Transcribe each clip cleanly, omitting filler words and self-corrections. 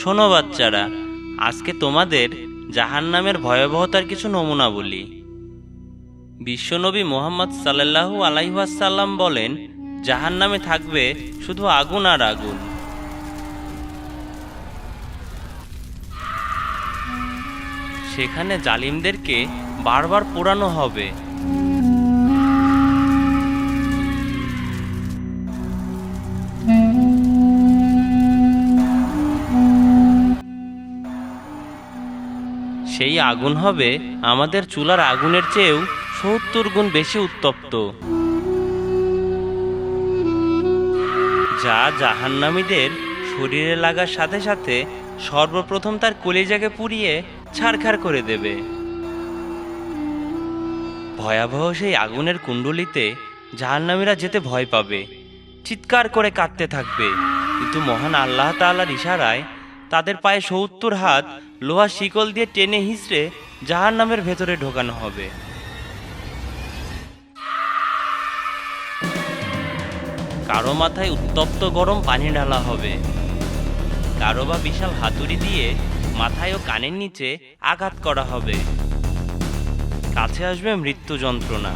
শোনো বাচ্চারা, আজকে তোমাদের জাহান্নামের ভয়াবহতার কিছু নমুনা বলি। বিশ্বনবী মুহাম্মদ সাল্লাল্লাহু আলাইহি ওয়াসাল্লাম বলেন, জাহান্নামে থাকবে শুধু আগুন আর আগুন। সেখানে জালিমদেরকে বারবার পোড়ানো হবে। সেই আগুন হবে আমাদের চুলার আগুনের চেয়েও ৭০ গুণ বেশি উত্তপ্ত, যা জাহান্নামীদের শরীরে লাগার সাথে সাথে সর্বপ্রথম তার কলিজাকে পুড়িয়ে ছারখার করে দেবে। ভয়াবহ সেই আগুনের কুণ্ডলিতে জাহান্নামীরা যেতে ভয় পাবে, চিৎকার করে কাঁদতে থাকবে, কিন্তু মহান আল্লাহ তাআলার ইশারায় তাদের পায়ে ৭০ হাত লোহা শিকল দিয়ে টেনে হিঁচড়ে জাহান্নামের ভেতরে ঢোকানো হবে। কারো মাথায় উত্তপ্ত গরম পানি ঢালা হবে, কারো বা বিশাল হাতুড়ি দিয়ে মাথায় ও কানের নিচে আঘাত করা হবে। কাছে আসবে মৃত্যু যন্ত্রণা,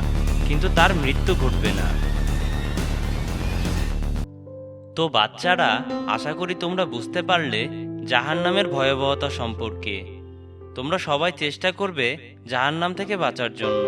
কিন্তু তার মৃত্যু ঘটবে না। তো বাচ্চারা, আশা করি তোমরা বুঝতে পারলে জাহান্নামের ভয়াবহতা সম্পর্কে। তোমরা সবাই চেষ্টা করবে জাহান্নাম থেকে বাঁচার জন্য।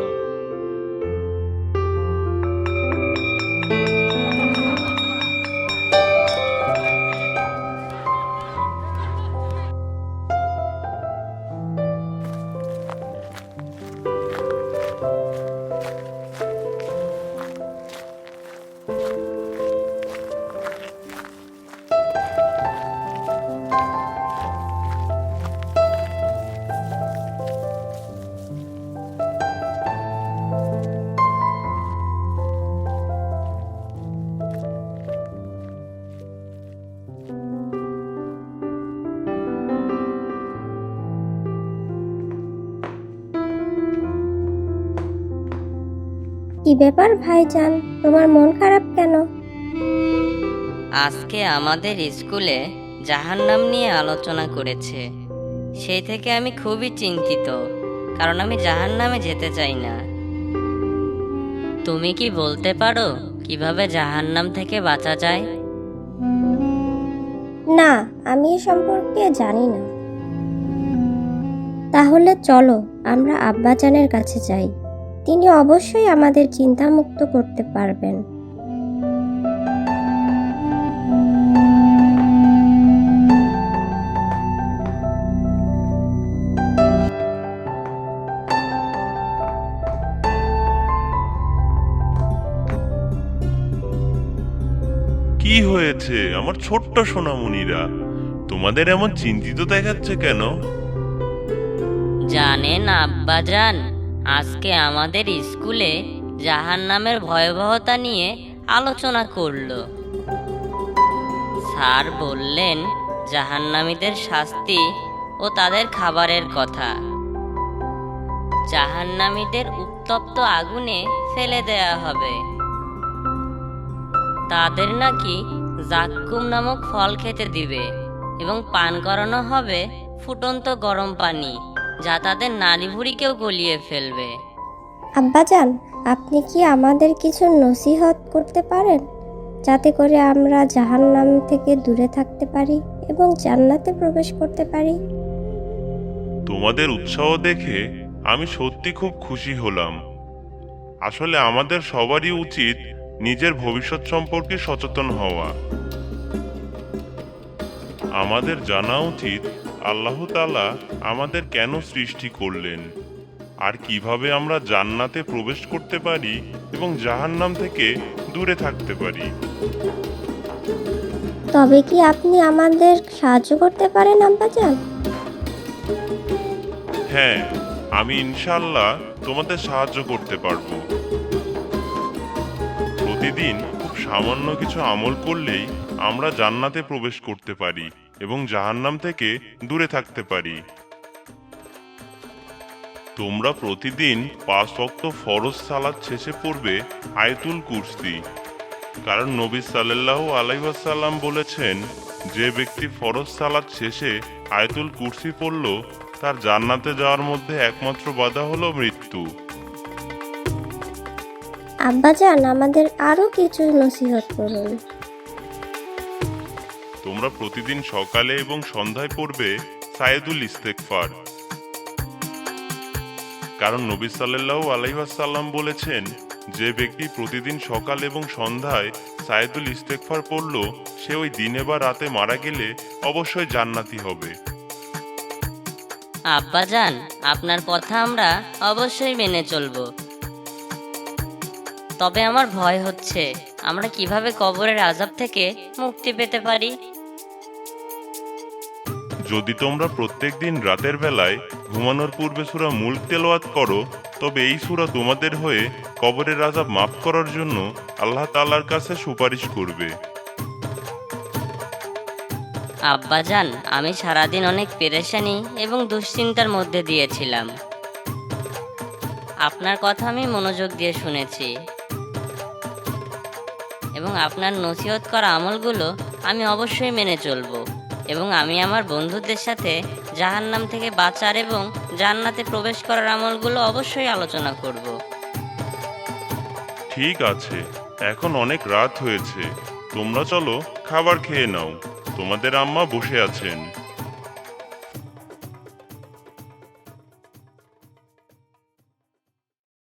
কি ব্যাপার ভাইজান, তোমার মন খারাপ কেন? আজকে আমাদের স্কুলে জাহান্নাম নিয়ে আলোচনা করেছে। সেই থেকে আমি খুবই চিন্তিত, কারণ আমি জাহান্নামে যেতে চাই না। তুমি কি বলতে পারো কিভাবে জাহান্নাম থেকে বাঁচা যায়? না, আমি এ সম্পর্কে জানি না। তাহলে চলো আমরা আব্বাজানের কাছে যাই, তিনি অবশ্যই আমাদের চিন্তামুক্ত করতে পারবেন। কি হয়েছে আমার ছোট্ট সোনামণিরা? তোমাদের এমন চিন্তিত দেখাচ্ছে কেন? জানেন আব্বাজান, আজকে আমাদের স্কুলে জাহান্নামের ভয়াবহতা নিয়ে আলোচনা করলো। স্যার বললেন জাহান্নামীদের শাস্তি ও তাদের খাবারের কথা। জাহান্নামীদের উত্তপ্ত আগুনে ফেলে দেয়া হবে। তাদের নাকি জাক্কুম নামক ফল খেতে দিবে এবং পান করানো হবে ফুটন্ত গরম পানি, যা তাদের নাড়িভুড়িকেও গলিয়ে ফেলবে। আব্বাজান, আপনি কি আমাদের কিছু নসিহত করতে পারেন, যাতে করে আমরা জাহান্নাম থেকে দূরে থাকতে পারি এবং জান্নাতে প্রবেশ করতে পারি? তোমাদের উৎসাহ দেখে আমি সত্যি খুব খুশি হলাম। আসলে আমাদের সবারই উচিত নিজের ভবিষ্যৎ সম্পর্কে সচেতন হওয়া। আমাদের জানা উচিত আল্লাহ তাআলা আমাদের কেন সৃষ্টি করলেন, আর কিভাবে আমরা জান্নাতে প্রবেশ করতে পারি এবং জাহান্নাম থেকে দূরে থাকতে পারি। তবে কি আপনি আমাদের সাহায্য করতে পারেন আব্বাজান? হ্যাঁ, আমি ইনশাআল্লাহ তোমাদের সাহায্য করতে পারবো। প্রতিদিন খুব সামান্য কিছু আমল করলেই আমরা জান্নাতে প্রবেশ করতে পারি এবং জাহান্নাম থেকে দূরে থাকতে পারি। তোমরা প্রতিদিন ৫ ওয়াক্ত ফরজ সালাত শেষে পড়বে আয়াতুল কুরসি কারণ নবী সাল্লাল্লাহু আলাইহি ওয়াসাল্লাম বলেছেন, যে ব্যক্তি ফরজ সালাত শেষে আয়াতুল কুরসি পড়ল, তার জান্নাতে যাওয়ার মধ্যে একমাত্র বাধা হলো মৃত্যু। আব্বাজান, আমাদের আরো কিছু নসিহত করুন। তোমরা প্রতিদিন সকালে এবং সন্ধ্যায় পড়বে সাইয়দুল ইস্তেগফার। কারণ নবী সাল্লাল্লাহু আলাইহি ওয়াসাল্লাম বলেছেন, যে ব্যক্তি প্রতিদিন সকাল এবং সন্ধ্যায় সাইয়দুল ইস্তেগফার পড়ল, সে ওই দিনে বা রাতে মারা গেলে অবশ্যই জান্নাতি হবে। আব্বাজান, আপনার কথা আমরা অবশ্যই মেনে চলবো। তবে আমার ভয় হচ্ছে, আমরা কিভাবে কবরের আযাব থেকে মুক্তি পেতে পারি? যদি তোমরা প্রত্যেকদিন রাতের বেলায় ঘুমানোর পূর্বে সূরা মুলক তেলাওয়াত করো, তবে এই সূরা তোমাদের হয়ে কবরের আযাব মাফ করার জন্য আল্লাহ তাআলার কাছে সুপারিশ করবে। আব্বাজান, আমি সারাদিন অনেক পেরেশানি এবং দুশ্চিন্তার মধ্যে দিয়েছিলাম। আপনার কথা আমি মনোযোগ দিয়ে শুনেছি এবং আপনার নসিহত করা আমলগুলো আমি অবশ্যই মেনে চলব, এবং আমি আমার বন্ধুদের সাথে জাহান্নাম থেকে বাঁচার এবং জান্নাতে প্রবেশ করার আমলগুলো অবশ্যই আলোচনা করব। ঠিক আছে, এখন অনেক রাত হয়েছে, তোমরা চলো খাবার খেয়ে নাও, তোমাদের আম্মা বসে আছেন।